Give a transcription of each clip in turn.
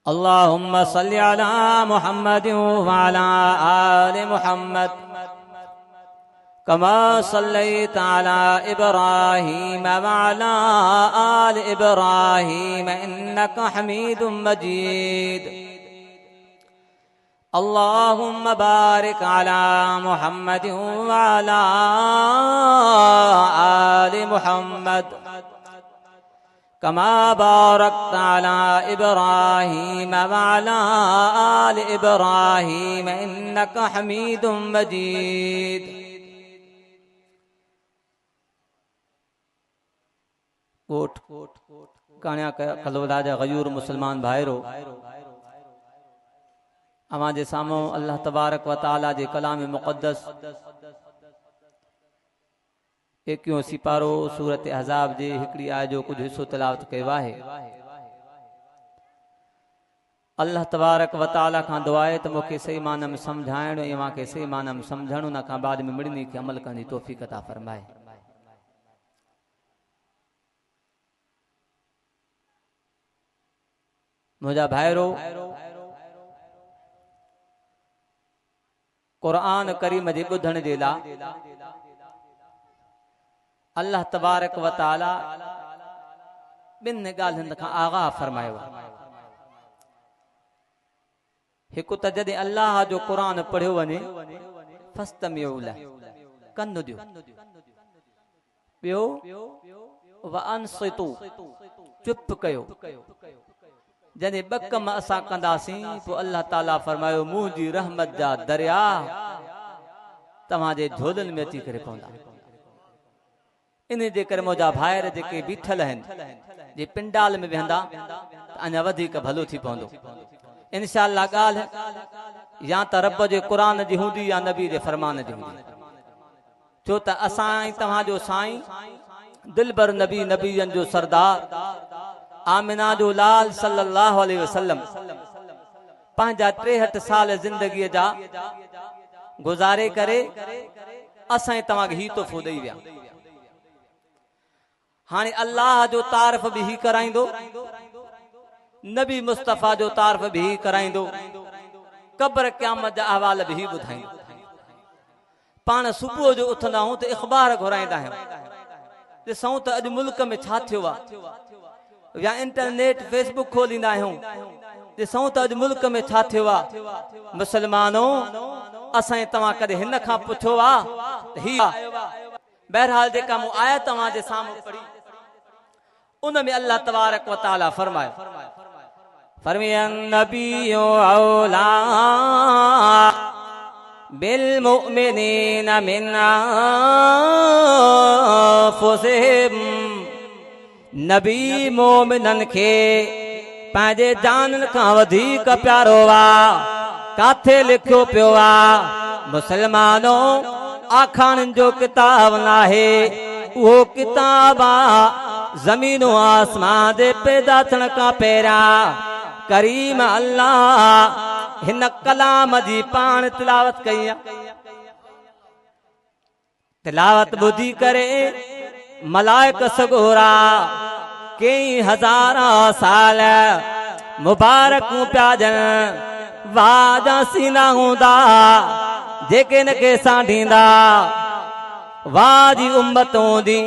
अल्लाहुम्मा सल्लि अला मुहम्मद व अला आलि मुहम्मद कमा सल्लैता अला इब्राहीम व अला आलि इब्राहीम इन्नका हमीदुम मजीद। अल्लाहुम्मा बारिक अला मुहम्मद व अला आलि मुहम्मद कमा बारकता अला इब्राहीम व अला आलि इब्राहीम इन्नका हमीदुम मजीद। कोट कान्या कलवदा जा गयूर मुसलमान भाईरो अवां जे साम्हूं अल्लाह तबारक व तआला जे कलाम मुक़द्दस 21 सिपारो सूरत अहज़ाब जे हिकड़ी आयत जो कुछ हिस्सो तिलावत कयो आहे। अल्लाह तबारक व तआला खां दुआ आहे त मूंखे सही माना में समझाइण ऐं मूंखे सही माना में समझण उन खां बाद में मिड़नी खे अमल करण जी तौफ़ीक़ अता फरमाए। मुझा भाईरो कुरान करीम जे ॿुधण जे लाइ अल्लाह तबारक व तआला ॿिन ॻाल्हियुनि खां आगाह फरमायो। हिकु त जॾहिं अल्लाह जो क़ुरान पढ़ियो वञे फस्तमिउ लह कन ॾियो, ॿियो व अनसितू चुप कयो। जॾहिं ॿ कम असां कंदासीं पोइ अल्लाह ताला फरमायो मुंहिंजी रहमत जा दरिया तव्हांजे झोलनि में अची करे पवंदा। इन जे करे मुंहिंजा भाइर जेके बीठल आहिनि जे पिंडाल में वेहंदा त अञा वधीक भलो थी पवंदो इंशाअल्लाह। ॻाल्हि या त रब जे क़ुरान जी हूंदी या नबी जे फरमान जी हूंदी, छो त असां तव्हांजो साईं दिलबर नबी नबीयनि जो सरदार आमिना जो लाल सल्लल्लाहु अलैहि वसल्लम पंहिंजा 63 साल जिंदगीअ जा गुज़ारे करे असां तव्हांखे ही तोहफ़ो ॾेई विया। हाणे अल्लाह जो तारीफ़ बि ही कराईंदो, नबी मुस्तफ़ा जो तारीफ़ बि ही कराईंदो, क़ब्र क़यामत जा अहवाल बि ही ॿुधाईंदो। पाण सुबुह जो उथंदा आहियूं त इख़बार घुराईंदा आहियूं, ॾिसूं त अॼु मुल्क में छा थियो आहे, या इंटरनेट फेसबुक खोलींदा आहियूं ॾिसूं त अॼु मुल्क में छा थियो आहे। मुसलमानों असां तव्हां कॾहिं हिन खां पुछो आहे त ही बहरहाल जेका मूं आयत तव्हांजे साम्हूं पढ़ी उन में अल्लाह तबारक व तआला फरमायो फरमायन नबियो औला बिल मुमिनीन मिन अनफुसिहिम। नबी मोमिनन खे पंहिंजे जाननि खां वधीक प्यारो आहे। काथे लिखियो पियो आहे मुसलमानों आखाणनि जो किताब नाहे, उहो किताब आहे ज़मीन आसमान जे पैदा थियण खां पहिरियां करीम अल्लाह हिन कलाम जी पाण तिलावत कई आहे। तिलावत ॿुधी करे मलाइक सगोरा कई हज़ारा साल मुबारकूं पिया ॾियनि। वाजा सीना हूंदा जेके न के सांढींदा, वाह जी उम्मत हूंदी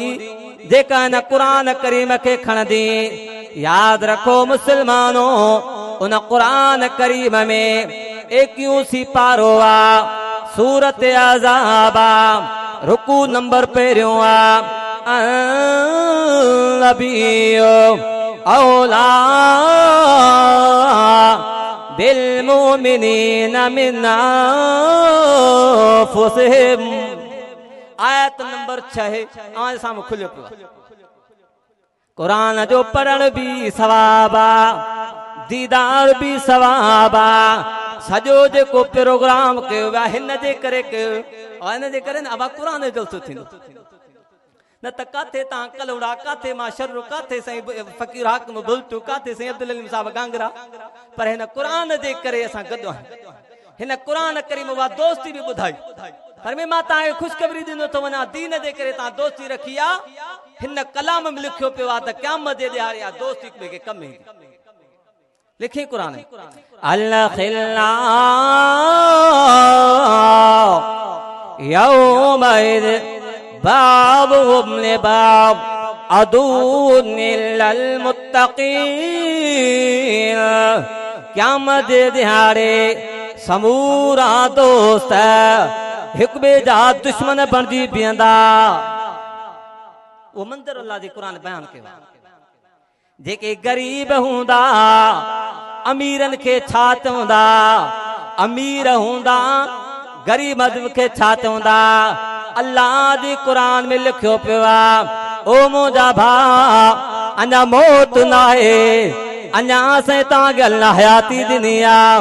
जेका न क़ुरान करीम खे खणंदी। याद रखो मुसलमानों उन क़ुरान करीम में 21 सिपारो आहे, सूरत अहज़ाब आहे, रुकू नंबर पहिरियों आहे नबियो औला बिल मुमिनीन मिन अनफुसिहिम। आयत नंबर 6 आए साम्हूं खुलियो पियो। क़ुरान जो पढ़ण भी सवाब आहे, दीदार भी सवाब आहे। सॼो जेको प्रोग्राम कयो वियो आहे हिन जे करे कयो, हिन जे करे न अब क़ुरान जो जलसो थींदो। न त काथे तव्हां कलौड़ा, काथे मां शर्र, काथे साईं फ़कीर हाकिम बुलटू, काथे साईं अब्दुल अलीम साहब गांगरा, पर हिन क़ुरान जे करे असां गॾु आहियूं। हिन क़ुरान करीम उहा दोस्ती बि ॿुधाई। पर में मां तव्हांखे ख़ुशख़बरी ॾिनो थो वञा, दीन जे करे तव्हां दोस्ती रखी आहे। हिन कलाम में लिखियो पियो आहे त क़यामत जे ॾियारे आहे दोस्ती ॿिए खे कमु ईंदी। लिखी कुरान अल-खिल्ला यौमइज़ बाबुहुम लिबाब अदूनिल मुत्तक़ीन। क़यामत जे दिहाड़े समूरा दोस्त हिक ॿिए जा दुश्मन बणिजी बीहंदा। वो मंदिर अल्लाह जी कुरान बयान कयो। जेके गरीब हूंदा अमीरन के छा चवंदा, अमीर हूंदा गरीब के छा चवंदा। अल्लाह जी कुरान में लिखियो पियो आहे, ओ मुंहिंजा भाउ अञा मौत न आहे, अञा असां तव्हांखे अल्लाह हयाती ॾिनी आहे।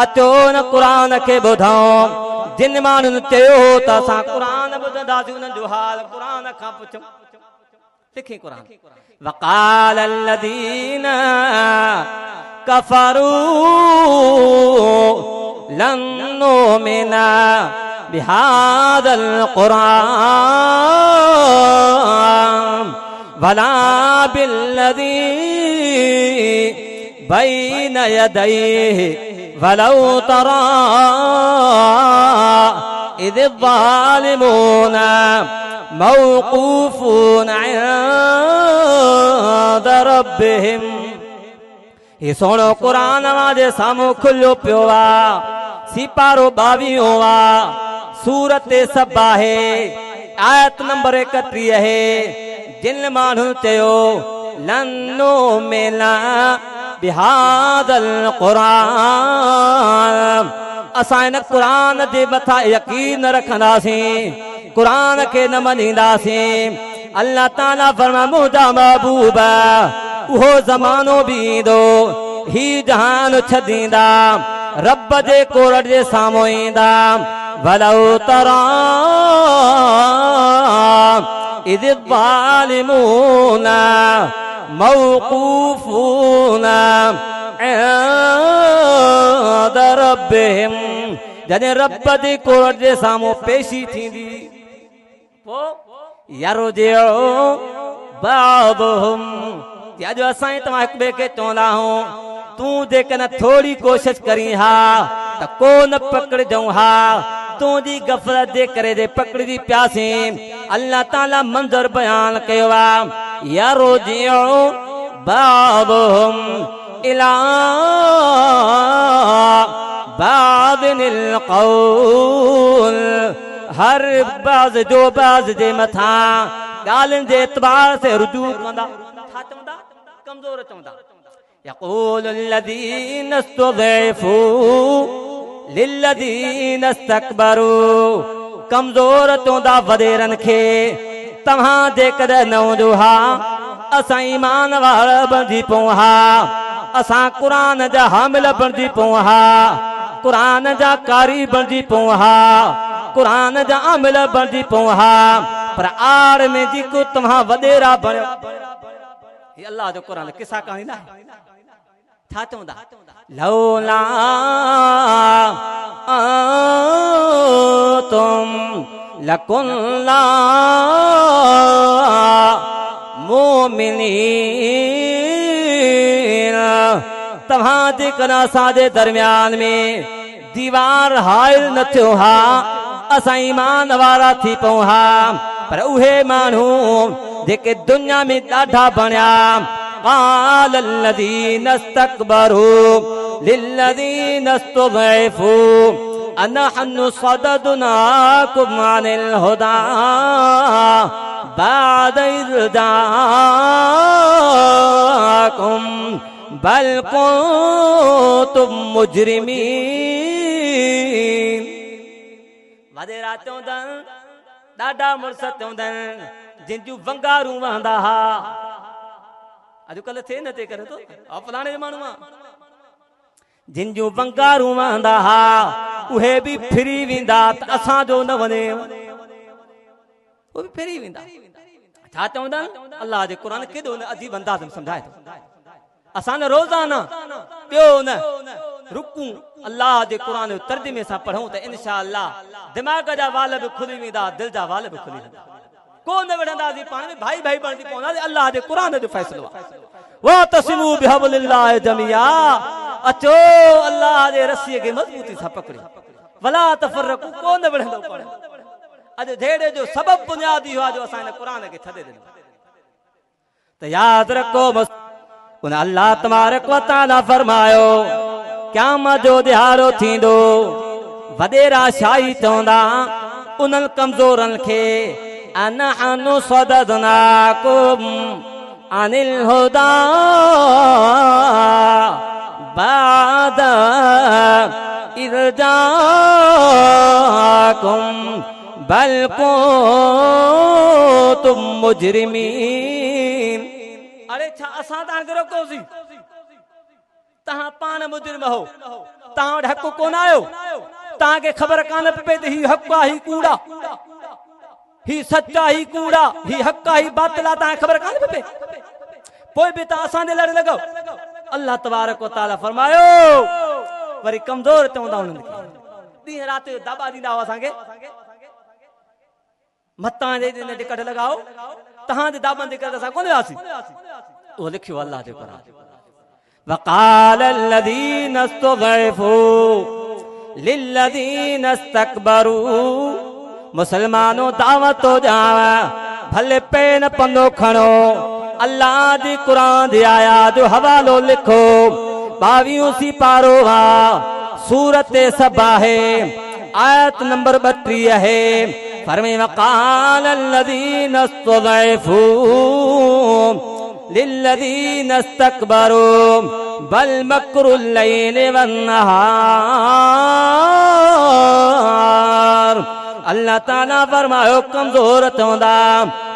अचो न कुरान खे ॿुधूं। जिन माण्हुनि चयो त असां कुरान ॿुधंदासीं उन्हनि जो हाल कुरान खां पुछूं। लिखी कुरान वक़ाल अल्लज़ीन कफ़रू लन नुमिना बिहाज़ल कुरान वला बिल्लज़ी बैन यदैहि वलौ तरा इज़ ज़ालिमून मौक़ूफ़ून इंद रब्बिहिम। ये सोनो कुरान जे साम्हूं खुलियो पियो आहे। सिपारो 22 आहे, सूरत सबा है, आयत नंबर 31 है। जिन माण्हू चयो लन्नो मेला बिहादल कुरान, असां इन कुरान जे मथां यकीन रखंदासीं, कुरान के न मञींदासीं। अल्लाह ताला फरमाए मुंहिंजा महबूब उहो ज़मानो बि ईंदो, ही जहान छॾींदा, रब जे कोरट जे साम्हूं ईंदा। वलौ तरा इज़ ज़ालिमून मौक़ूफ़ून इंद रब्बिहिम। जॾहिं रब जे कोरट जे साम्हूं पेशी थींदी पोइ यरजिउ बाबुहुम। अॼु असां तव्हां हिक ॿिए खे चवंदा आहियूं तूं जेकॾहिं थोरी कोशिश करी हा त को न पकड़जऊं हा, तुंहिंजी गफ़लत जे करे जे पकड़जी पियासीं। अल्लाह ताला मंज़र बयान कयो आहे यरजिउ बाबुहुम इला बादिनिल क़ौल। हर बाज़ जो बाज़ जे मथां ॻाल्हियुनि जे एतबार से रुजू कंदा। छा चवंदा? कमज़ोर चवंदा। यक़ूल लज़ीन इस्तुज़इफ़ू लिल्लज़ीन इस्तकबरू। कमज़ोर चवंदा वॾेरनि खे तव्हां जेकॾहिं न हूंदो हा असां ईमान वारा बणिजी पऊं हा, असां क़ुरान जा हामिल बणिजी पऊं हा, क़ुरान जा कारी बणिजी पऊं हा, क़ुरान जा आमिल बणिजी पऊं हा। पर आड़ में जेको तव्हां वॾेरा बणियो। ये अल्लाह जो क़ुरान किसा कहानी ना छा चवंदा लौला तुम लकुन्ना मोमिनीन। तव्हां जेकॾहिं असांजे दरमियान में दीवार हाइल न थियो हा असां ईमान वारा थी पऊं हा। पर उहे माण्हू जेके दुनिया में ॾाढा बणिया क़ाल लज़ीन इस्तकबरू लिल्लज़ीन इस्तुज़इफ़ू अनहनु सददनाकुम अनिल हुदा बाद इज़ जाअकुम बल कुंतुम मुजरिमीन। वॾेरा चवंदनि ॾाढा मुड़स चवंदनि जिन जूं वंगारूं वहंदा हा। अॼुकल्ह थिए न थिए करे तो फलाणे माण्हू जिन जूं वंगारूं वहंदा हा उहे बि फिरी वेंदा त असांजो न वञे, उहे बि फिरी वेंदा। छा चवंदा अल्लाह जे क़ुरान केॾो न अजीब अंदाज़ में सम्झाए थो। असां न रोज़ाना ॿियो न रुकूं अल्लाह जे क़ुरान जो तर्जुमे सां पढ़ूं त इंशा अल्लाह दिमाग़ जा वाल बि खुली वेंदा, दिल जा वाल बि खुली वेंदा। को न विढ़ंदासीं पाण में भाई भाई बणिजी पवंदासीं। अल्लाह जे क़ुरान जो फ़ैसिलो आहे। वातसिमू बिहब्लिल्लाहि जमिया। अचो अल्लाह जे रस्सीअ खे मज़बूती सां पकड़ी वला तफरकू कोन विढ़ंदो पाण अॼु धेड़े जो सबब बुनियादी हुआ जो असां हिन क़ुर खे छॾे ॾिनो त यादि रखो उन अल्लाह तबारक व तआला फरमायो क़यामत जो दिहाड़ो थींदो वॾेरा शाही चवंदा उन्हनि कमज़ोरनि खे अनहनु सददनाकुम अनिल हुदा बाद इरजाकुम बल कुंतुम मुजरिमीन। अरे छा असां तव्हांखे रोकोसीं? तव्हां पाण मुजरिम हो, तव्हां वटि हक़ कोन आयो, तव्हांखे ख़बर कान पए त ही हक़ आहे ही कूड़ा, ही सच्चा ही कूड़ा, ही हक़ आहे ही बातिल आहे, तव्हांखे ख़बर कान पए पोइ बि तव्हां असांजे लड़ लॻो। अल्लाह तबारक व तआला फरमायो वरी कमज़ोर चवंदा उन्हनि खे ॾींहं राति जो दाबा ॾींदा हुआ असांखे मतां जे टिकट लॻाओ तव्हांजे दाबनि जे करे असां कोन वियासीं। उहो लिखियो अल्लाह जे क़ुर वक़ाल الذين استضعفوا للذين استكبروا मुसलमानो दावत ॾियाव भले पेन पनो खणो अल्लाह जी क़ुर जी आयत जो हवालो लिखो 22 सी पारो सूरत सबा है आयत नंबर 32 है फरमाए वक़ाल الذين استضعفوا للذين استكبروا बल मकरुल लैल वन्नहार। अल्लाह ताला फरमायो कमज़ोर चवंदा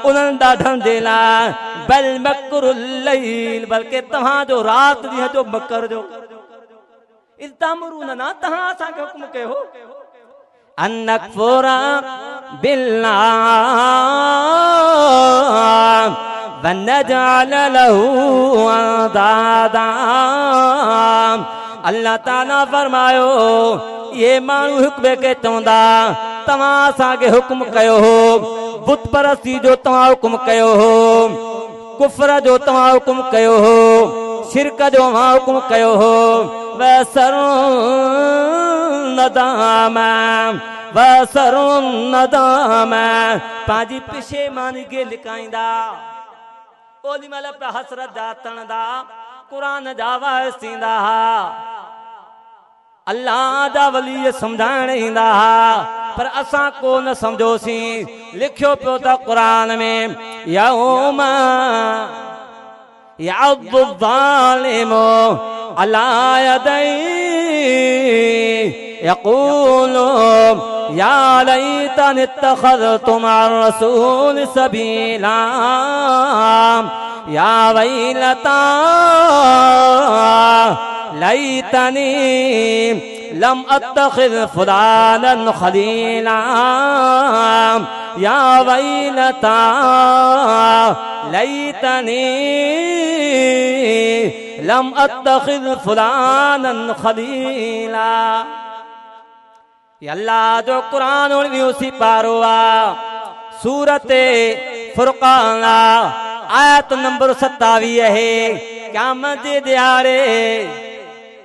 उन्हनि ॾाढनि जे लाइ बल मकरुल लैल बल्कि तव्हांजो राति ॾींहं जो मकर जो इल्तामरून ना तव्हां असांखे हुकुम कयो अनकफुरा बिल्लाह वनजअल लहू अंदादा। अल्लाह ताला फरमायो ये माण्हू हिक ॿिए खे चवंदा तव्हां असांखे हुकुम कयो हो बुत परस्ती जो तव्हां हुकुम कयो हो कुफ्र जो तव्हां हुकुम कयो हो शिरक जो तव्हां हुकुम कयो हो वसरुन नदाम पंहिंजी पिशेमानी खे लिकाईंदा ओली महिल पिया हसरत जा तणदा क़ुर जा वाइस थींदा अल्लाह जा वली समझाइण ईंदा पर असां कोन समझोसीं। लिखियो पियो त क़ुर में यौम यअद्दु ज़ालिमु अला यदैहि यक़ूलु या लैतनी इत्तख़ज़तु मअर रसूल सबीला या वैलता लैतनी लम अत्तखिज़ फुलानन खलीला या वैलता लैतनी लम अत्तखिज़ फुलानन खलीला। अल्लाह जो कुरान 19 पारो सूरत फुरकान आयत नंबर 27 है क़यामत जे दिहाड़े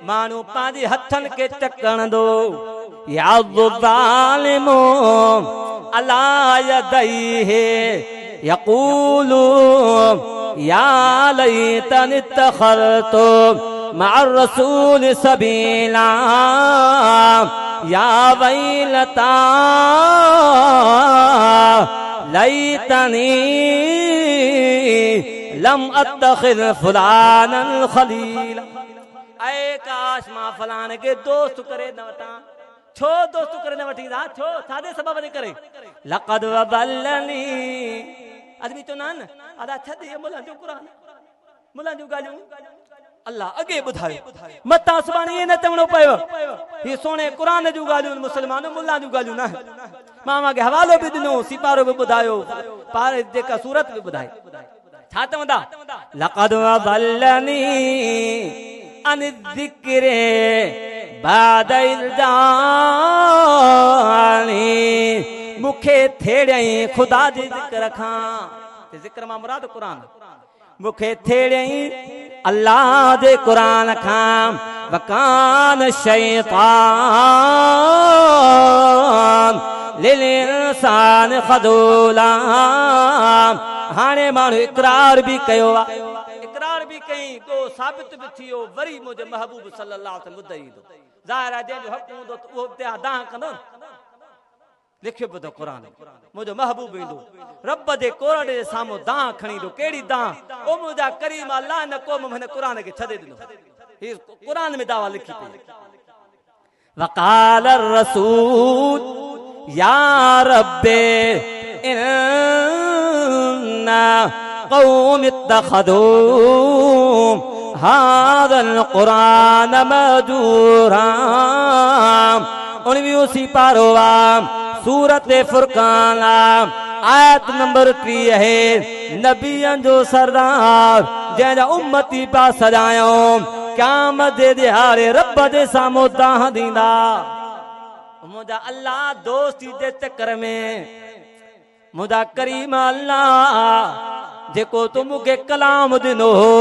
माण्हू पंहिंजे हथनि खे टकण दो यादु ज़ालिमु अला यदैहि यक़ूलु या लैतनी इत्तख़ज़तु मअर रसूल सबीला या वैलता लैतनी लम अत्तखिज़ फुलानन खलीला। ऐ काश मां फलाने के दोस्त करे न वठां छो दोस्त करे न वठींदा छो सादे सबब जे करे लक़द वदल्लनी आदमी तो नान आदा छद ये मुल्ला जो कुरान मुल्ला जो गालियूं अल्लाह अगे बुधायो मता सुबानी ये न चवणो पयो ये सोने कुरान जो गालियूं मुसलमान मुल्ला जो गालियूं ना मामा के हवालो भी दिनो सिपारो भी बुधायो पार जेका सूरत भी बुधाई छा चवंदा लक़द वदल्लनी अन ज़िक्रे बाद इज़जानी मुखे थेड़ई खुदा जी जिक्र खां जिक्र मां मुराद कुरान मुखे थेड़ई अल्लाह जे कुरान खां वकान शैतान लिल इंसान खदूला। हाणे माण्हू इकरार भी कयो आहे, इकरार भी कई तो साबित भी थियो, वरी मुझे महबूब सल्लल्लाहु अलैहि वसल्लम ॿुधाई थो। ज़ाहिर आहे जंहिंजो हक़ हूंदो त उहो ते दाह कंदो। लिखियो पियो अथव क़ुरान, मुंहिंजो महबूब ईंदो रब जे कोरड़ जे साम्हूं दाह खणी ईंदो। कहिड़ी दाह? ओ मुंहिंजा करीम अल्लाह न क़ौम हिन क़ुरान खे छॾे ॾिनो। हीअ क़ुरान में दावा लिखी पई। वक़ाल रसूल या रब्बे इन्ना क़ौम इत्तख़ज़ू हाज़ल क़ुरान महजूरा। 19 सिपारो सूरत फुरकान आयत नंबर 3 है। नबियन जो सरदार जंहिंजा उम्मती पा सजायो क़यामत जे दिहाड़े रब जे साम्हूं दाह ॾींदा। मुंहिंजा अल्लाह दोस्ती जे चकर में मुंहिंजा करीम अल्लाह जेको तूं मूंखे कलाम ॾिनो हो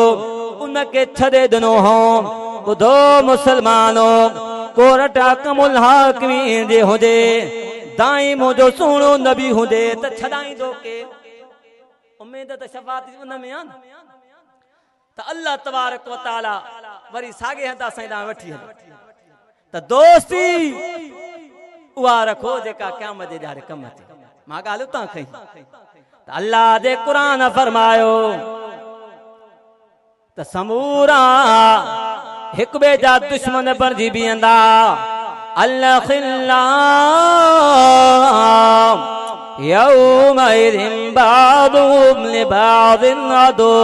उनखे छॾे ॾिनो हो। ॿुधो मुसलमानो, कोरट हकमुल हाकिमीन जे हुजे, दाई मुंहिंजो सुहिणो नबी हुजे त छॾाईंदो के? उम्मीद त शफ़ाअत उन में आहे न। त अल्लाह तबारक व तआला वरी साॻे हंधा साईं ॾांहुं वठी हले त दोस्ती उहा रखो जेका क़यामत जे ॾाढे कम अचे। मां ॻाल्हि उतां खई त अल्लाह जे क़ुरान फरमायो त समूरा हिक ॿिए जा दुश्मन बणिजी बीहंदा। अल्लाह यौमइज़िन बादुहुम लिबादिन अदु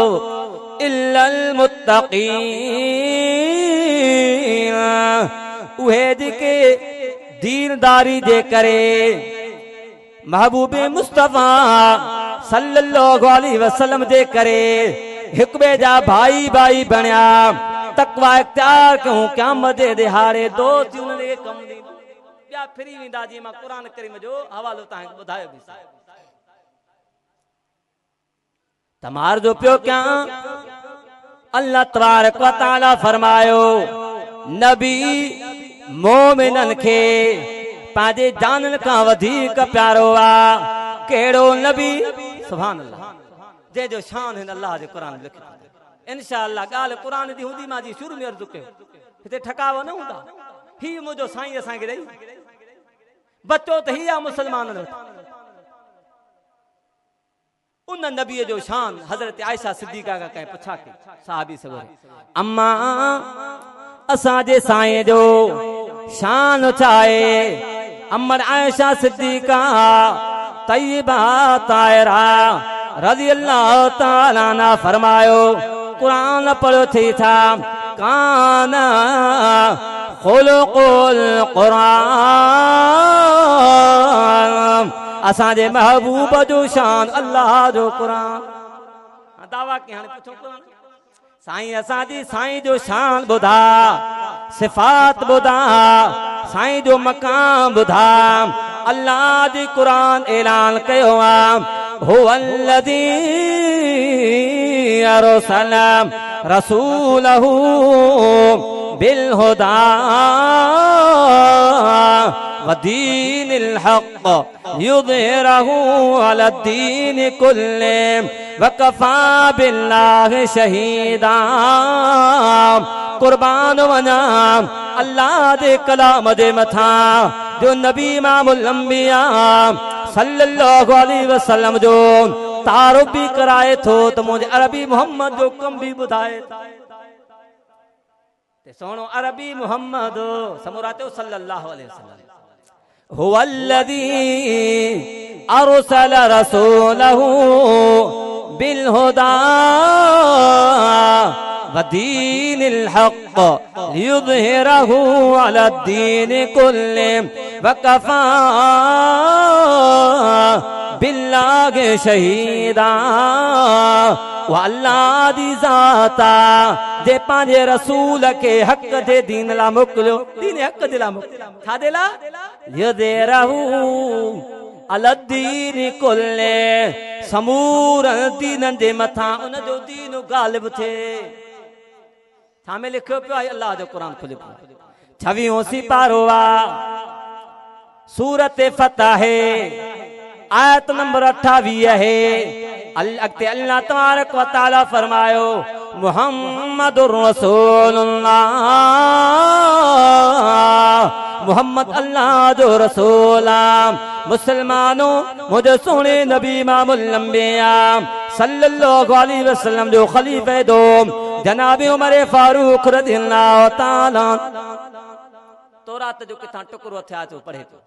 इल्लल मुत्तक़ीन। उहे जेके दीनदारी जे करे महबूबे मुस्तफा सल्लल्लाहु अलैहि वसल्लम जे करे हिक ॿिए जा भाई भाई बणिया, तक़वा इख्तियार कयूं, क़यामत जे दिहाड़े दोस्ती उन्हनि खे कम ॾींदो। ॿिया फिरी वेंदा। जीअं मां क़ुरान करीम जो हवालो तव्हांखे ॿुधायो बि तमार जो पियो कयां। अल्लाह तबारक व तआला फरमायो नबी मोमिनन खे पंहिंजे जानन खां वधीक प्यारो आहे। कहिड़ो नबी? सुभान अल्लाह, जंहिंजो शान हिन अल्लाह जे क़ुरान में लिखियो। इंशाअल्लाह ॻाल्हि क़ुरान जी हूंदी, मां जी शुरू में अर्ज़ु कयो, हिते ठकाव न हूंदा। ही मुंहिंजो साईं असांखे ॾेई बचो त ही आहे मुसलमाननि वटि। उन नबीअ जो शान हज़रत आयशा सिद्दीक़ा खां कंहिं पुछा कई, साहबी सगोरी, अम्मा असांजे साईं जो शान छा आहे? अम्मा आयशा सिद्दीक़ा तय्यबा ताहिरा रज़ी अल्लाह तआला अन्हा फरमायो, कुरान पढ़ो थी था, काना खुलुकुल कुरान। असांजे महबूब जो शान अल्लाह जो कुरान। दावा के हाणे पुछो कुरान साईं असांजी साईं जो शान ॿुधा, सिफ़ात ॿुधा, साईं जो मकाम ॿुधा। अल्लाह जी कुरान ऐलान कयो आहे, हुवल्लज़ी अरसल रसूलहू बिलहुदा वदीनिल हक़ युज़हिरहू अलद्दीन कुल्ले वकफ़ा बिल्लाहि शहीदा। कुर्बान वञा अल्लाह जे कलाम जे मथां जो नबी इमामुल अंबिया सल्लल्लाहु अलैहि वसल्लम जो तारुफ भी कराए थो त मुंहिंजे अरबी मोहम्मद जो कम भी ॿुधाए ते सोनो अरबी मोहम्मद समूरातो सल्लल्लाहु अलैहि वसल्लम हुवल्लज़ी अरसल रसूलहू बिलहुदा वदीनिल हक़ युज़हिरहू अलद्दीन कुल्ले वकफ़ा बिल्लाहि शहीदा। वो अल्लाह दी ज़ाता जे पंहिंजे रसूल के हक़ जे दीन ला मोकिलियो, दीन हक़ जे ला मोकिलियो, छाजे ला? युज़हिरहू अलद्दीन कुल्ले, समूर दीननि जे मथां उन जो दीन गालिब थे। छामे लिखियो पियो आहे अल्लाह जो क़ुरान खुलियो पियो 26 सिपारो सूरत फतह आयत नंबर 28 है। अॻिते अल्लाह तबारक व तआला फरमायो मुहम्मदुर रसूलुल्लाह मोहम्मद अल्लाह जो रसूल मुसलमानों मुझे सोने नबी इमामुल अंबिया सल्लल्लाहु अलैहि वसल्लम जो खलीफे दो जनाब उमर फारूक रज़ियल्लाहु ताला तौरात जो किथां टुकड़ो थिया तो पढ़े तो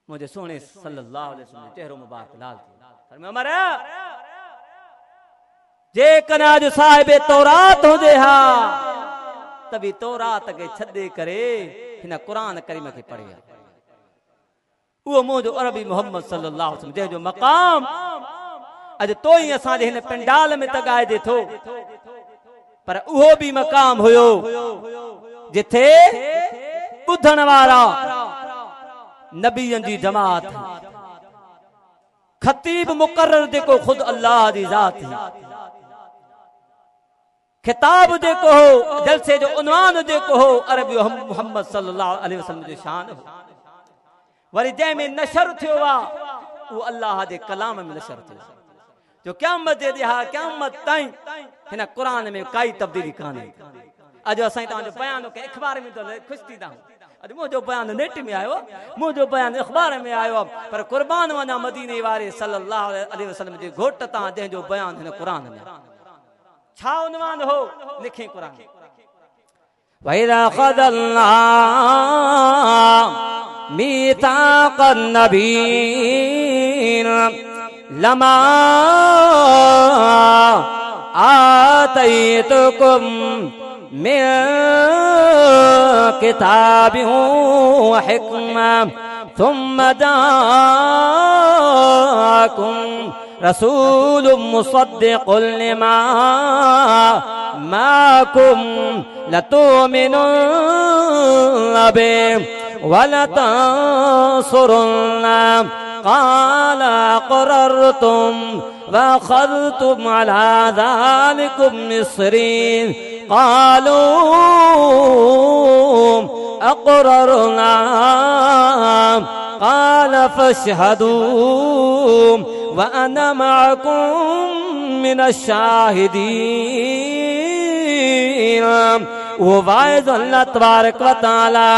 मुझे सोने सल्लल्लाहु अलैहि वसल्लम चेहरो मुबारक लाल थी उमर जे कना जो साहिब तौरात हुजे हा तभी तौरात के छदे करे हिन कुरान करीम के पढ़े वो मुझो अरबी मोहम्मद सल्लल्लाहु अलैहि वसल्लम जो मकाम अज तो ही असा हिन पंडाल में तगाए दे थो पर उहो भी मकाम हुयो जिथे बुधन वाला नबीयन जी जमात खतीब मुकर्रर जेको खुद अल्लाह दी जात है खिताब जेको हो जलसे जो उन्वान जेको हो अरबी मोहम्मद सल्लल्लाहु अलैहि वसल्लम जो शान हो वरी जै में नशर थियो वा वो अल्लाह दे कलाम में नशर थियो जो क़यामत दे दिहा क़यामत ताईं हिन कुरान में काई तब्दीली काने अज असाई ता जो बयान के अखबार में तो खुश थी ता अज मुझो बयान नेट में आयो मुझो बयान अखबार में आयो पर कुर्बान वना मदीने वाले सल्लल्लाहु अलैहि वसल्लम जे घोट ता जे जो बयान हिन कुरान में छा उन्वान हो लिखे कुरान वैरा ख़दल्लाह मीताक़न नबीन लमा आतैतुकुम मिन किताबिन व हिक्मा थुम्मा जाअकुम रसूलुम मुसद्दिक़ुन लिमा माकुम लतुमिनुन बिहि व लतंसुरुन्ना क़ाल अक़ररतुम व अख़ज़्तुम अला ज़ालिकुम इस्री क़ालू अक़ररना क़ाल फ़अशहदू व अना मअकुम मिनश शाहिदीन वो वाइज़ अल्लाह तबारक व तआला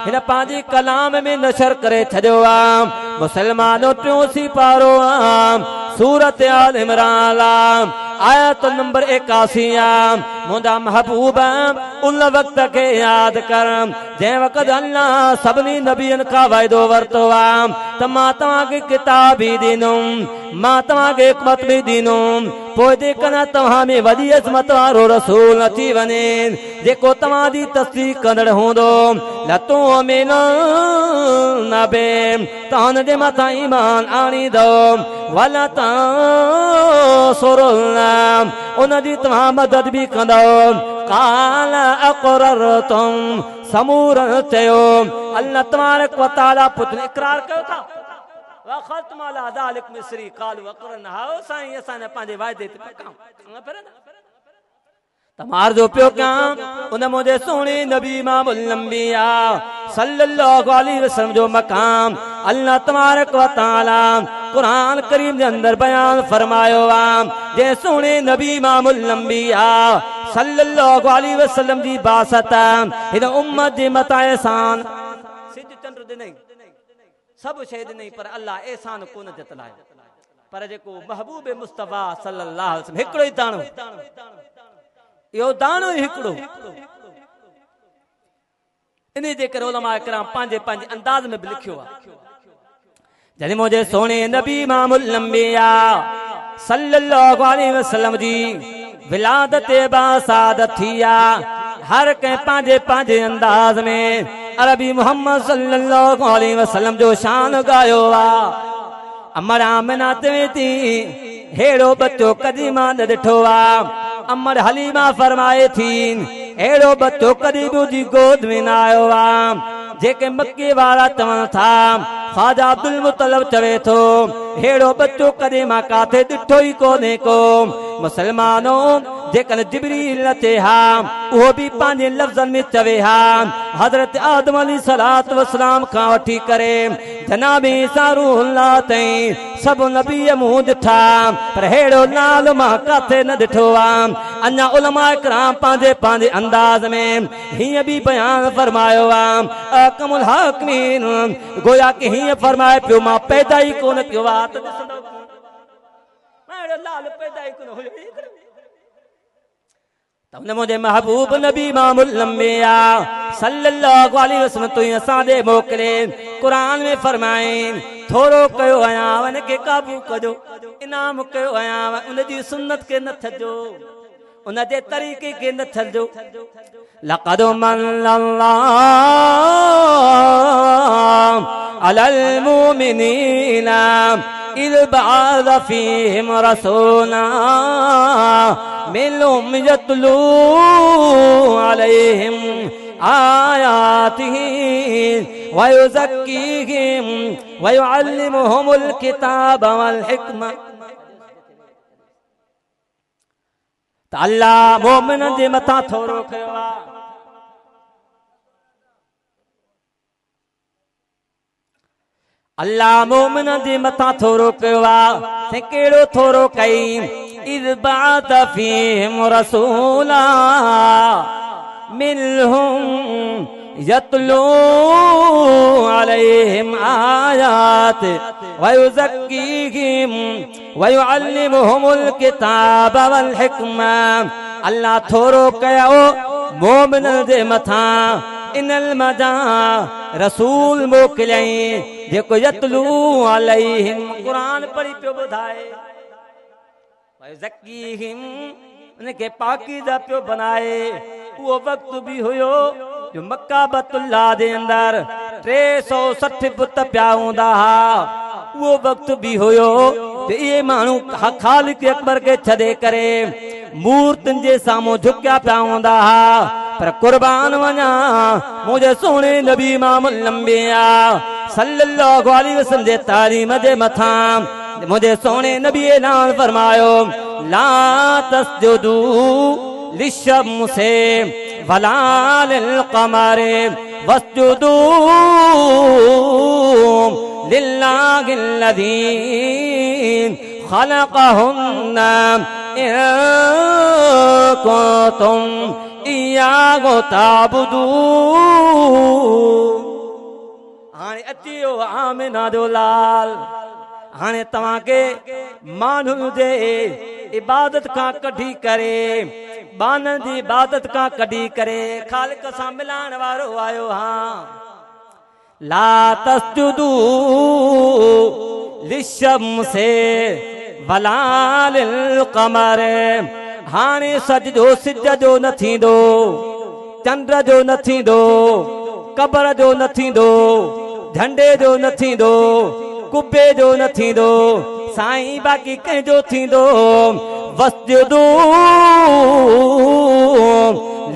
हिन पांजी कलाम में नशर करे छॾियो आहे मुसलमानों टियों सिपारो सूरत आल इमरान आयत नंबर 81 मुंदा महबूब उन वक्त के याद कर जै वक्त अल्लाह सबनी नबियन का वायदो वरतो त मां तव्हांखे किताब भी ॾींदुम मां तव्हांखे हिकमत भी ॾींदुम पोइ जेकॾहिं तव्हां में वॾी अज़मत वारो रसूल अची वञे जेको तव्हां जी तस्दीक कंदड़ हूंदो लतो में न बे तव्हां जे मथां ईमान आणींदो वला तंसुरुन्ना उन जी तव्हां मदद भी कंदो क़ाल अक़ररतुम समूर चयो अल्लाह तबारक व तआला पुत इकरार कयो था व ख़त्म अला ज़ालिक मिस्री क़ालू अक़ररना हाओ साईं असां ने पंहिंजे वाइदे ते पकाऊं तमार जो पियो कयां उन मुझे सोने नबी इमामुल अंबिया सल्लल्लाहु अलैहि वसल्लम जो मकाम अल्लाह तबारक व तआला कुरान करीम के अंदर बयान फरमायो जे सोने नबी इमामुल अंबिया सल्लल्लाहु अलैहि वसल्लम जी बासत हिन उम्मत जे मथा एहसान सिज चंद्र दे नहीं सब शहीद नहीं पर अल्लाह एहसान कोन जतलायो पर जेको महबूब मुस्तफा सल्लल्लाहु अलैहि वसल्लम हिकड़ो ही दाणो यो दाणो हिकड़ो इने जे करे उलमा इकराम पंहिंजे पंहिंजे अंदाज में भी लिखियो जॾहिं मुझे सोने नबी इमामुल अंबिया सल्लल्लाहु अलैहि वसल्लम जी विलादत बासादत थिया हर के पंहिंजे पंहिंजे अंदाज में अरबी मोहम्मद सल्लल्लाहु अलैहि वसल्लम जो शान गायो अमर आमिना थी हेड़ो बच्चो कदी मां न ॾिठो अमर हलीमा फरमाए थी एड़ो बच्चो कदी मुझी गोद में न आयो जेके मक्के वाला चवनि था ख्वाजा अब्दुल मुतलब चवे थो हेड़ो बच्चो कदी मां काथे ॾिठो ही कोने को मुसलमानों जेकन जिब्रील अचे हा वो भी पांजे लफ्ज़न में चवे हा हजरत आदम अलैहिस्सलातु वस्सलाम का वठी करे जनाब ईसा रूहुल्लाह ताईं सब नबी मुंह ॾिठा पर हेड़ो नालो मां काथे न ॾिठो आ। अञा उलमा इकराम पांजे पांजे अंदाज में हीअं भी बयान फरमायो आ अकमुल हाकिमीन गोया कि हीअं फरमाए पियो मां पैदा ई कोन कयो आ त ॾिसंदो हेड़ो लाल पैदा ई कोन हुयो तब मुझे महबूब नबी इमामुल अंबिया सल्लल्लाहु अलैहि वसल्लम तो असां दे मोकले कुरान में फरमाए थोरो कयो आया वन के काबू कजो इनाम कयो आया उन जी सुन्नत के न थजो उन जे तरीके के न थजो लक़द मन्नल्लाहु अलल मुमिनीना इज़ बअस फ़ीहिम रसूला मिनहुम यतलू अलैहिम आयातिही व युज़क्कीहिम व युअल्लिमुहुमुल किताब वल हिकमा। त अल्लाह मोमिनन जे मथां थोरो कयो आ अल्लाह मोमिनन जे मथां थोरो कयो आ से केड़ो थोरो कई इज़ बअस फ़ीहिम रसूला मिनहुम यतलू अलैहिम आयात व युज़क्कीहिम व युअल्लिमुहुमुल किताब वल हिकमा। अल्लाह थोरो कयो मोमिनन जे मथां इनल मजा रसूल मोकिलियई जेको यतलू अलैहिम कुरान पढ़ी पियो ॿुधाए ज़कीहिम उनके पाकीज़ा पियो बनाए। वो वक्त भी हुयो जो मक्का बतुल्लाह दे अंदर 360 बुत पिया हूंदा हा। वो वक्त भी हुयो जो ये मानू खालिक अकबर के छॾे करे मूर्तिन जे साम्हूं झुकिया पिया हूंदा हा। पर कुर्बान वञा मुझे सोने नबी इमामुल अंबिया सल्लल्लाहु अलैहि वसल्लम जे तालीम जे मथां मुझे सोने नबी ऐलान फरमायो ला तस्जुदू लिशम्से वला लिल क़मरे वस्जुदू लिल्लाहिल्लज़ी खलक़हुन्ना इन कुंतुम इय्याहु ताबुदून। हाणे अची वियो आमिना जो लाल हाणे तव्हां के माण्हुनि जे इबादत खां कढी करे बाननि जी इबादत खां कढी करे ख़ालिक सां मिलाइण वारो आयो हां। ला तस्जुदू लिशम्से वला लिल क़मरे हाणे सजदो सिज जो न थींदो चंद्र जो न थींदो कबर जो न थींदो झंडे जो न थींदो कुबे जो न थींदो साईं बाक़ी कंहिंजो थींदो वस्जुदू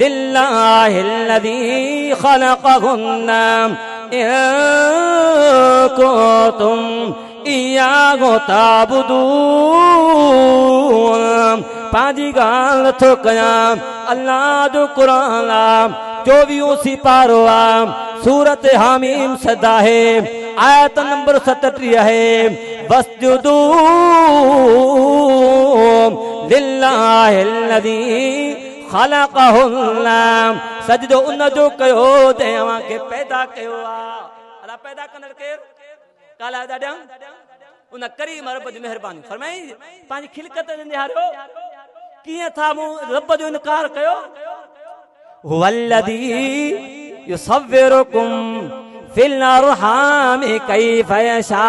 लिल्लाहिल्लज़ी ख़लक़हुन्ना इन कुंतुम इय्याहु ताबुदून। पंहिंजी ॻाल्हि नथो कयां अल्लाह जो क़ुरान आ 24 सिपारो आ सूरत हामीम सदा है आयत नंबर 37 है वस्जुदू लिल्लाहिल्लज़ी ख़लक़हुन्ना सजदो उन जो कयो तव्हां खे पैदा कयो आ। अला पैदा कंदड़ केर काला ॾाढा उन करीम रब जी मेहरबानी फरमाई पंहिंजी खिलकत निहारियो कीअं था मूं रब जो इनकार कयो। हुवल्लज़ी युसव्विरुकुम फिल अरहामि कैफ़ यशा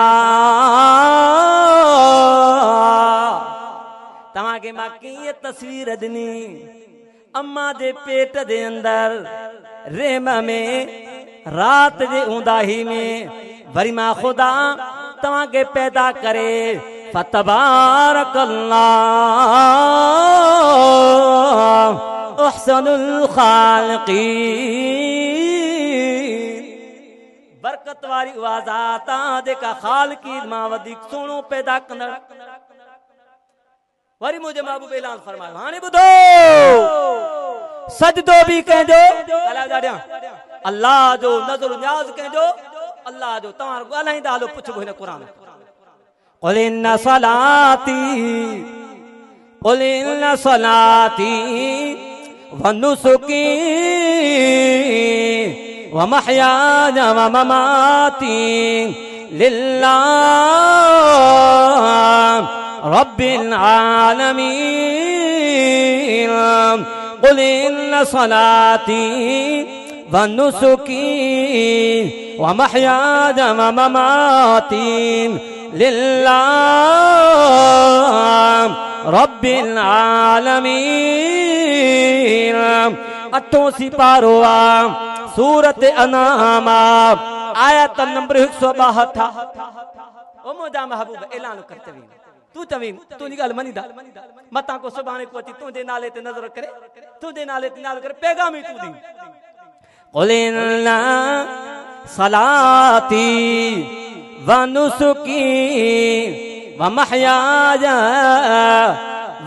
तव्हां खे मां कीअं तस्वीर ॾिनी अम्मा जे पेट जे अंदर रेम में रात जे ऊंदाही में वरी मां खुदा तव्हां खे पैदा करे फतबारकल्लाह अहसनुल ख़ालिक़ीन। बरकत वारी आवाज़ ता जेका ख़ालिक़ीन मां वधीक सुहिणो पैदा कंदड़ वरी मुझे महबूब ऐलान फरमायो हाने बुधो सजदो भी कहजो अल्लाह जो नज़र न्याज कहजो अल्लाह जो तवार ॻाल्हाईंदा हलो पुछबो हिन क़ुरान क़ुल इन्ना सलाती व नुसुकी व महयाया व ममाती लिल्लाह रब्बिल आलमीन क़ुल इन्ना सलाती व नुसुकी व महयाया व ममाती लिल्लाह रब्बिल आलमीन। 8 सिपारो सूरत अनाम आयत नंबर 162 ओ मुदा महबूब ऐलान करते वी तू चवी तू नी गाल मनीदा मता को सुभाने को अची तुझे नाले ते नजर करे तुझे नाले ते नाल करे पैगाम तू दी क़ुल इन्ना सलाती व नुसुकी व महयाया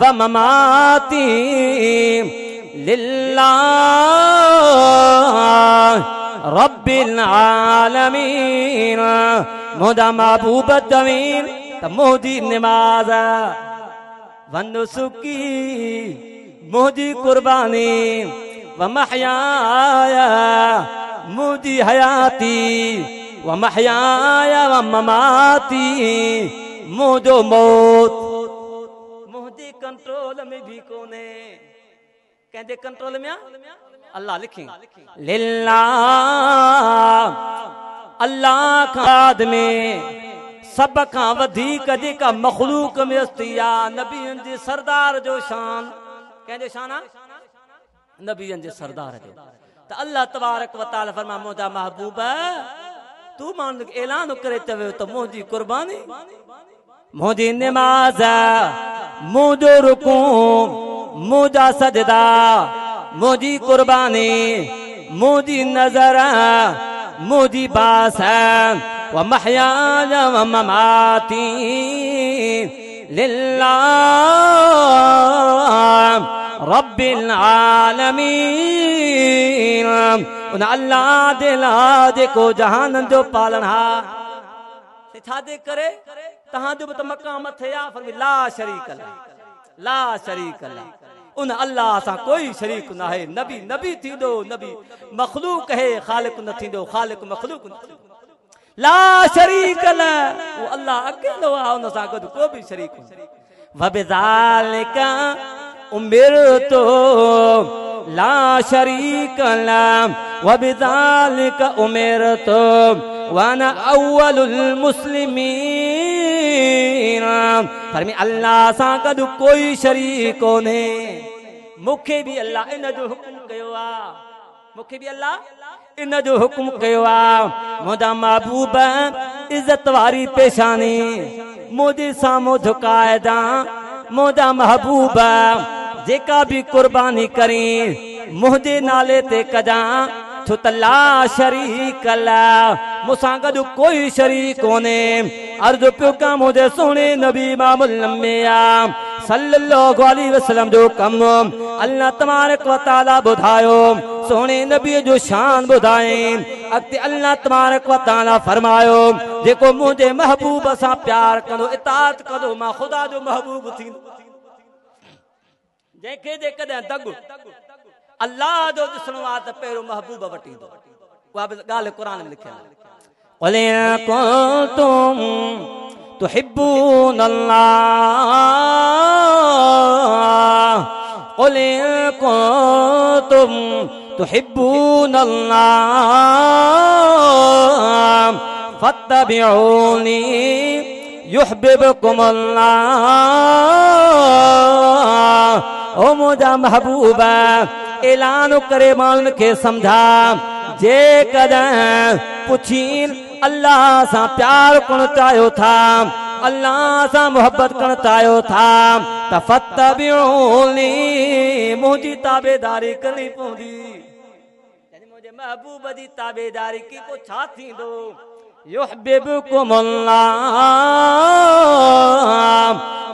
व ममाती लिल्लाह रब्बिल आलमीन। मुदा महबूब जमीन मोदी नमाज व नुसुकी मोदी कुर्बानी व महयाया मोदी हयाती व महयाया व ममाती मुझो मौत मुझे कंट्रोल में भी कोने कहते कंट्रोल में अल्लाह लिखे लिल्लाह अल्लाह खाद में सब का वधिक जेका मखलूक में अस्तिया नबियन जे सरदार जो शान कहते शाना नबियन जे सरदार जो तो अल्लाह तबारक व तआला फरमा मुझा महबूब तू मान ऐलान करे चवे तो मुझी कुर्बानी मुझी नमाज मुझो रुकू मुझा सजदा मुझी कुर्बानी मुझी नजर मुझी बास व महयाया व ममाती लिल्लाह रब्बिल आलमीन। उन अल्लाह दिला जेको जहान जो पालनहार छादे करे तहां जो त मकाम थया फरमी ला शरीक ला उन अल्लाह सा कोई शरीक ना है नबी नबी थींदो नबी मखलूक है खालिक न थींदो खालिक मखलूक न ला शरीक ला वो अल्लाह अकेलो आ उन सा गद को भी शरीक व बिज़ालिका उमिरतु ला शरीक ला व बिज़ालिका उमिरतु वाना अव्वलुल मुस्लिमीन। फरमी अल्लाह सा गद कोई शरीक कोने मुखे भी अल्लाह इन जो हुक्म कयो आ मुखे भी अल्लाह इन जो हुक्म कयो आ मुझा महबूब इज्जत वारी पेशानी मुझे सामो झुकाए दा मुझा महबूब जेका भी कुर्बानी करी मुझे नाले ते कजा छो त ला शरीक ला मुसा गद कोई शरीक कोने अर्ज पियो का मुझे सोने नबी इमामुल अंबिया सल्लल्लाहु अलैहि वसल्लम जो कम अल्लाह तबारक व तआला बुधायो सोने नबी जो शान बुधाए अगते अल्लाह तबारक व तआला फरमायो जेको मुझे महबूब सा प्यार कंदो इताअत कंदो मां खुदा जो महबूब थींदो जेके जे कदे दग अल्लाह जो दिसणो आ त पहिरो महबूब वटींदो वा गाल कुरान में लिखियल क़ुल इन कुंतुम तुहिब्बूनल्लाह क़ुल इन कुंतुम तुहिब्बूनल्लाह फत्तबिऊनी युहिब्बुकुमुल्लाह। ओ मुझा महबूबा ऐलान करे मानन के समझा जे कदं पुछीन अल्लाह सा प्यार करण चाहियो था अल्लाह सा मोहब्बत करण चाहियो था तफत्तबिऊनी मुझी ताबेदारी करनी पवंदी मुझे महबूब जी ताबेदारी की को छा थींदो युहिब्बुकुमुल्लाह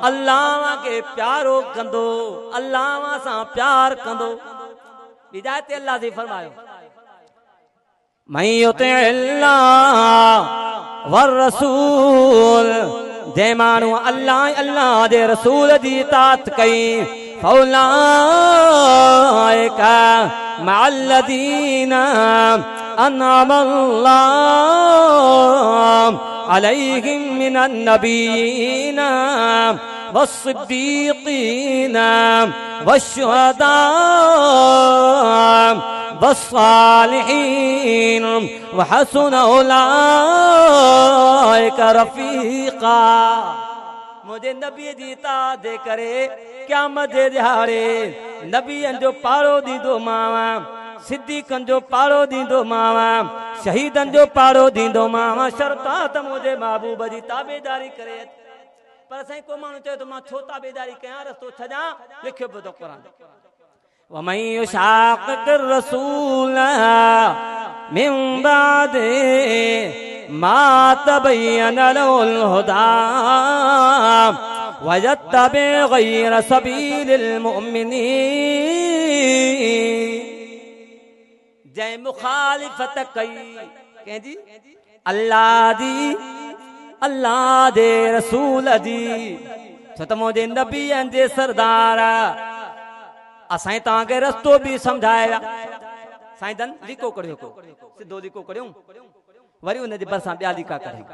अल्लाह के प्यारो कंदो, अल्लाह सां प्यार कंदो। हिदायत अल्लाह से फरमायो मैं अल्लाह वर रसूल, जे मानू अल्लाह अल्लाह दे रसूल दी इताअत कई फौलाइका मअल्लज़ीना अनअमल्लाहु अलैहिम मिनन नबिय्यीना वस्सिद्दीक़ीना वश्शुहदा वस्सालिहीन वहसुन उलाइका रफ़ीक़ा। मुझे नबी जी इताअत दे करे क़यामत जे दिहाड़े नबियन जो पाड़ो दींदो मावा, सिद्दीक़न जो पाड़ो दींदो मावा, शहीदन जो पाड़ो दींदो मावा। शर्ता त मुझे महबूब जी ताबेदारी करे। पर साईं को माण्हू चए तो मां छो ताबेदारी कयां, रस्तो छॾां? लिखियो पियो तो क़ुरान वमन युशाक़िक़िर रसूल मिन बादि मा तबय्यन लहुल हुदा वयत्तबि गैर सबीलिल मुमिनीन। जै मुखालिफत कई कंहिंजी अल्लाह दी, अल्लाह दे रसूल जी, छो त मुंहिंजे नबीअनि जे सरदार असां तव्हांखे रस्तो बि समझाया। साईं जन लिको करियो, सिधो लिको करियो, वरी उनजे भरिसां ॿिया लिका करियो।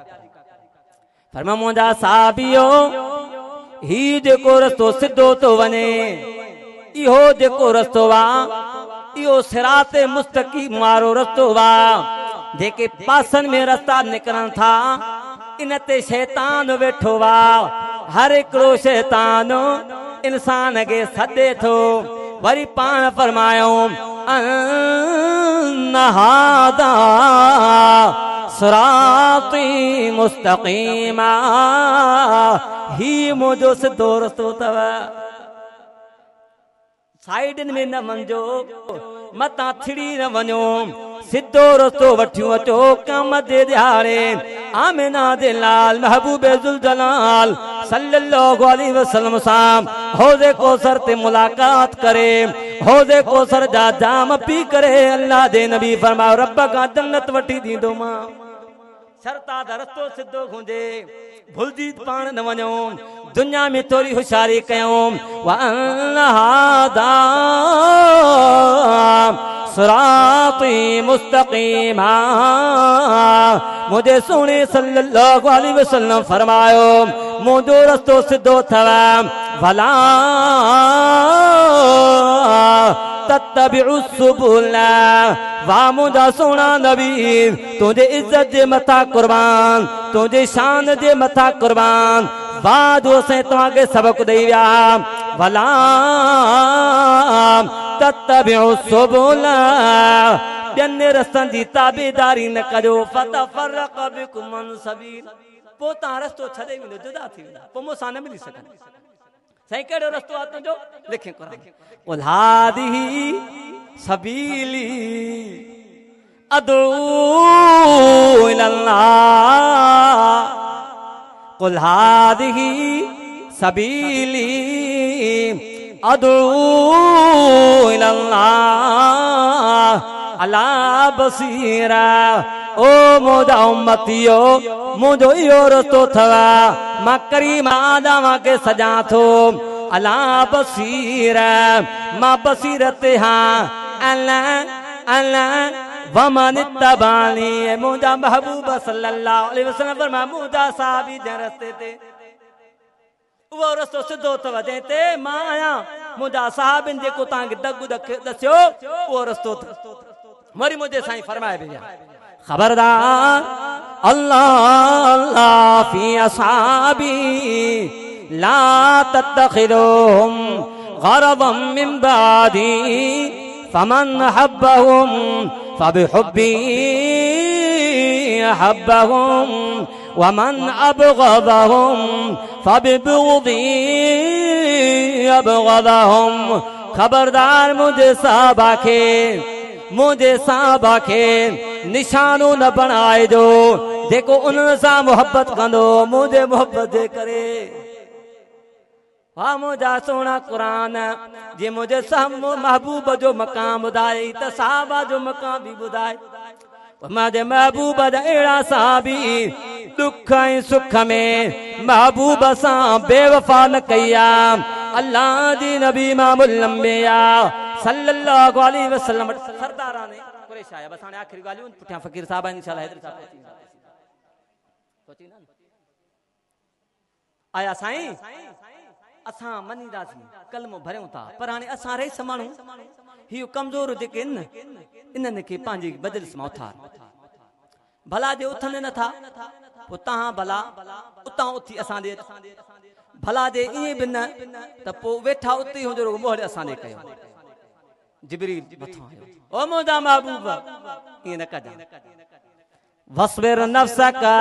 फरमा मुंहिंजा साहबियो ही जेको रस्तो सिधो तो वञे, इहो जेको रस्तो वा इहो सिराते मुस्तकीम वारो रस्तो वा। जेके पासन में रस्ता निकरन था इन ते शैतान वेठो वा। हर हिकिड़ो शैतान इंसान के सदे थो। वरी पाण फरमायो अन्नहादा सिराती मुस्तकीमा, ही मुंहिंजो सिधो रस्तो अथव। साइडन में न वञो, मतां थिड़ी न वञो, सिधो रस्तो वठियो अचो। क़यामत जे दिहाड़े आमिना दे लाल महबूबे ज़ुल जलाल सल्लल्लाहु अलैहि वसल्लम सां हौज़े कौसर ते मुलाकात करे, हौज़े कौसर जा जाम पी करे अल्लाह दे नबी फरमायो रब खां जन्नत वठी दींदो मां। शर्ता द रस्तो सिधो हुजे, भुलजी पाण न वञो, दुनिया में थोड़ी होशियारी कयूं। वअन्नहादा सिराती मुस्तकीमा, मुझे सोने सल्लल्लाहु अलैहि वसल्लम फरमायो मुंहिंजो रस्तो सिधो अथव। भला तत्तबिउ सुबुल, वाह मुंहिंजा सोना नबी तुंहिंजे इज्जत जे मथां कुर्बान, तुंहिंजे शान जे मथां कुर्बान। वाह जो असां तव्हांखे सबक ॾेई विया। भला तत्तबिउ सुबुल, ॿियनि रस्तनि जी ताबेदारी न कजो। फतफरक़ बिकुम अन सबील, पोइ तव्हां रस्तो छॾे वेंदो, जुदा थी वेंदा, पोइ मूंसां न मिली सघंदा। साईं कहिड़ो रस्तो आहे तुंहिंजो? लिखे क़ुरान क़ुल हादिही सबीली अदू इलल्लाह, क़ुल हादिही सबीली अदू इलल्लाह अला बसीरा। ओ मुंहिंजा उम्मतियो मुंहिंजो इहो रस्तो अथव, मां करीम आदम खे सजां थो। अला बसीरा, मां बसीरत हां। अला अला वमन तबानी, मुंहिंजा महबूब सल्लल्लाहु अलैहि वसल्लम फरमाया मुंहिंजा साहबी जे रस्ते ते उहो रस्तो सिधो अथव जंहिं ते मां आहियां। मुंहिंजा साहबिन जेको तव्हांखे दग दसियो उहो रस्तो अथव। वरी मुंहिंजे साईं फरमाए भैया खबरदार अल्लाह अल्लाह फी असहाबी ला तत्तखिदुहुम गरदम मिन बादी फमन हब्बहुम फबिहुब्बी हब्बहुम वमन अबगदहुम फबिबुग़दी अबगदहुम। खबरदार मुझे साहबा खे निशानो न बनाए जो जेको उन सां मोहब्बत कंदो मुझे मोहब्बत जे करे। वाह मुझा सोना कुरान जे मुझे सब महबूब जो मकाम ॿुधाए त साहबा जो मकाम भी ॿुधाए मुझे महबूब जा अहिड़ा साहबी दुख ऐं सुख में महबूब सां बेवफा न कया अल्लाह जी नबी इमामुल अंबिया सल्लल्लाहु अलैहि वसल्लम सरदारा ने कुरैश आया बस हाणे आखिरी ॻाल्हियूं पुठियां फ़कीर साहब इंशाअल्लाह हैदर साहब आया साईं असां मनीदासीं कलमो भरियूं था पर हाणे असां रहीस माण्हू ही कमज़ोर जेके इन्हनि खे पंहिंजी मजलिस मां उथार भला जे उथनि नथा पोइ तव्हां भला उतां उथी असां ॾे भला जे ईअं बि न त पोइ वेठा उते हुजो मोहर असां ॾे कयो जिबरील मथां आयो ओ मुंहिंजा महबूब ईअं न कजां वस्बिर नफ्सका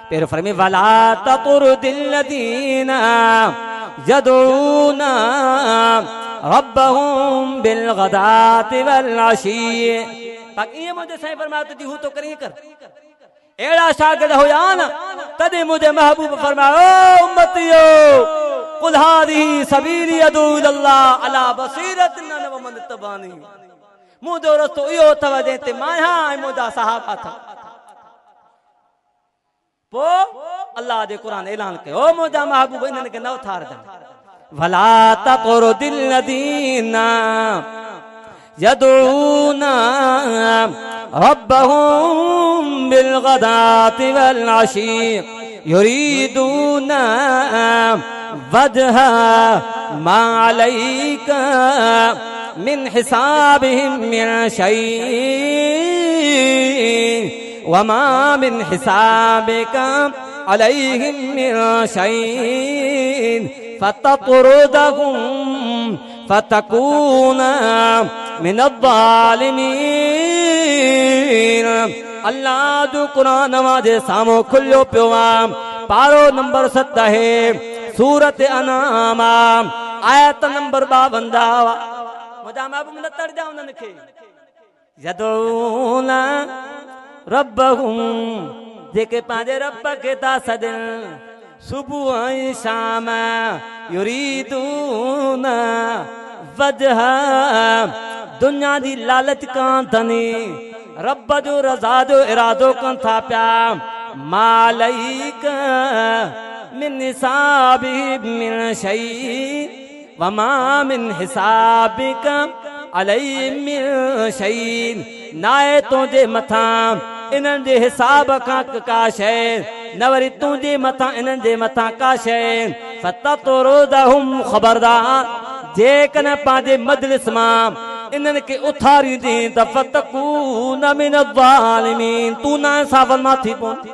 फिर फरमी वला ततुरदिल लदीना यदूना रब्बहुम बिल गदाति वल अशी पाक ये मुझे सही फरमाया तुझी हूं तो करी कर एड़ा शागिर्द हुया न तदे मुझे महबूब फरमाया ओ उम्मतियो कुल हादिही सबीली अदू इल्लाह अला बसीरतिन व मन तबानी मुझो रस्तो इहो अथव जंहिंते माया ऐं मुंहिंजा सहाबा था पो अल्लाह जे कुरान ऐलान कयो ओ मुंहिंजा महबूब इन्हनि खे न उथारजां वला ततुरदिल लदीना यदूना रब्बहुम बिल गदाति वल अशी युरीदूना वजहा मा अलैका मिन हिसाबिहिम मिन शैइन वमा मिन हिसाबिका अलैहिम मिन शैइन फततुरदहुम फतकूना मिन अज़्ज़ालिमीन अल्लाह जो कुरान वाजे सामो खुलियो पियो पारो नंबर 7 है सूरत अनाम आयत नंबर 52 मुझा महबूब न तड़ जा उन्हनि खे यदूना रब्बहुम जेके पंहिंजे रब खे था सॾनि सुबुह ऐं शाम युरीदूना वजहा दुनिया जी लालच कान थनी रब जो रज़ा जो इरादो कन था पिया मालिक मिन हिसाबि मिन शै वमा मिन हिसाबिका अलैहि मिन शै नाए तुंहिंजे मथां इन्हनि जे हिसाब खां का शइ न वरी तुंहिंजे मथां इन्हनि जे मथां का शइ फततुरदहुम खबरदार जेकॾहिं पंहिंजे मजलिस मां इन्हनि खे उथारींदी त फतकून मिन अज़्ज़ालिमीन तू ना इंसाफ़नि मां थी पवंदी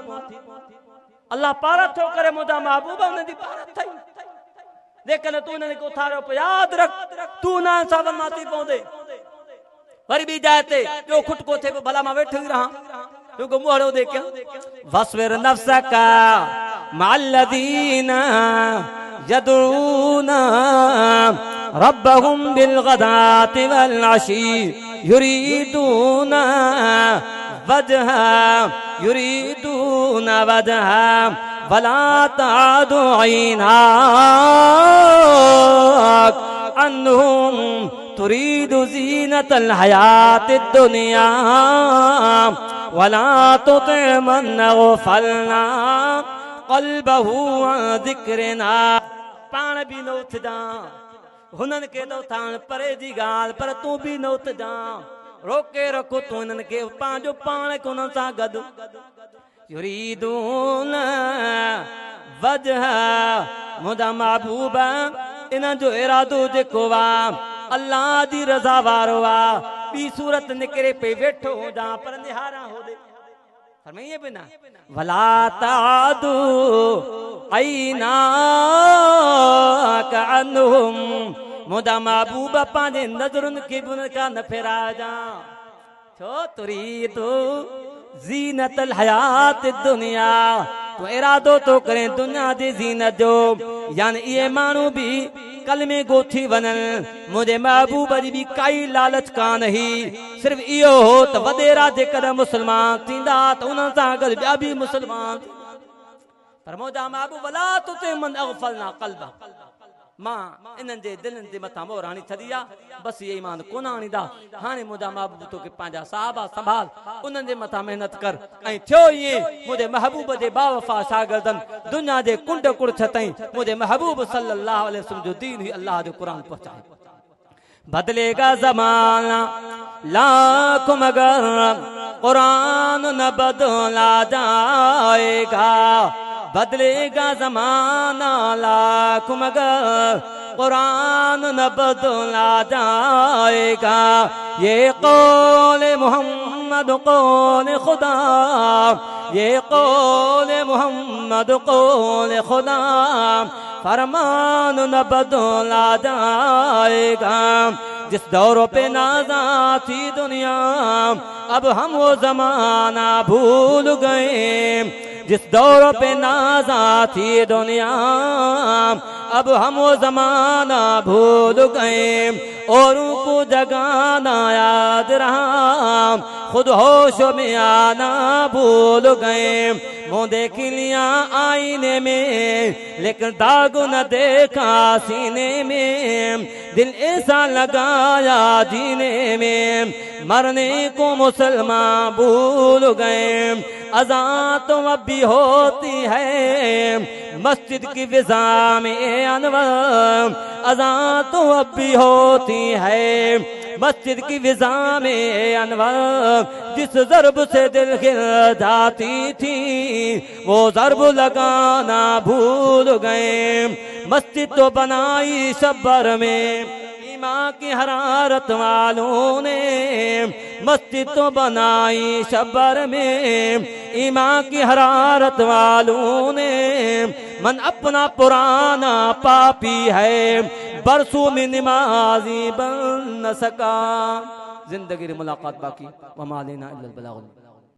अल्लाह पार थो करे मुंहिंजा महबूब उन्हनि जी पार थई जेकॾहिं तू इन्हनि खे उथारियो पियो यादि रख तू ना इंसाफ़नि मां थी पवंदे वरी ॿी जाइ ते ॿियो खुटको थिए पियो भला मां वेठो ई रहां क्योंकि मुहरो दे के वस्बिर नफ्सका मअल्लज़ीना यदूना रब्बहुम बिल गदाति वल अशी युरीदूना वजहा वला तादु ऐनाक अन्हुम तुरीदु ज़ीनतल हयातिद दुनिया वला तुति मन गफलना क़ल्बहु अन ज़िक्रिना पाण भी न उथजां हुननि खे त उथारण परे जी ॻाल्हि पर तूं बि न उथजां रोके रखो तूं हिननि खे पंहिंजो पाण खे हुननि सां गॾु युरीदून वजहा मुंहिंजा महबूब इन्हनि जो इरादो जेको अल्लाह जी रज़ा वारो ॿी सूरत निकिरे पे वेठो हुजां पर निहारा होदे फरमाइए बिना वला तादु ऐनाका अन्हुम मुंहिंजा महबूब पंहिंजे नज़रुनि खे बि उन्हनि खां न फेराइजां छो तुरीदु ज़ीनतल हयात दुनिया तो इरादो तो करें दुनिया जी ज़ीनत जो यानी ये मानू भी कलमे गोथी वनन मुझे महबूब जी भी काई लालच कान ही सिर्फ इहो हो त वडेरा जेकॾहिं मुसलमान थींदा त उन्हनि सां गॾु ॿिया बि मुसलमान पर मुंहिंजा महबूब वला तुते मन अगफलना क़ल्ब मां इन्हनि जे दिलनि जे मथां मोहर हणी छॾी आहे बस ये ईमान कोन आणींदा हाणे मुंहिंजा महबूब तोखे पंहिंजा साहबा संभाल उन्हनि जे मथां मेहनत कर ऐं थियो ईअं मुंहिंजे महबूब जे बावफ़ा शागिर्दनि दुनिया जे कुंड कुड़छ ताईं मुंहिंजे महबूब सल्लल्लाहु अलैहि वसल्लम जो दीन ही अल्लाह जो कुरान पहुंचाए बदलेगा ज़माना लाख मगर कुरान न बदला जाएगा बदलेगा ज़माना लाख मगर कुरान न बदला जाएगा ये कौल मोहम्मद कौल खुदा ये कौल मोहम्मद कौल खुदा फरमान न बदला जाएगा जिस दौर पे नाज़ा थी दुनिया अब हम वो ज़माना भूल गए जिस दौर पे नाज़ा थी दुनिया अब हम वो ज़माना भूल गए औरों को जगाना याद रहा खुद होश में आना भूल गए मुँह देख लिया आईने में लेकिन दाग न देखा सीने में दिल ऐसा लगाया जीने में मरने को मुसलमान भूल गए अज़ा तो अब भी होती है मस्जिद की फिज़ा में अनवर अज़ा तो अब भी होती है मस्जिद की फिज़ा में अनवर जिस ज़र्ब से दिल खिल जाती थी वो ज़र्ब लगाना भूल गए मस्जिद तो बनाई शब्बर में माँ की हरारत वालों ने मस्जिद तो बनाई शब्बर में ईमां की हरारत वालों ने मन अपना पुराना पापी है बरसों में नमाजी बन न सका जिंदगी मुलाकात बाकी वमा लेना इल्लल बलाग।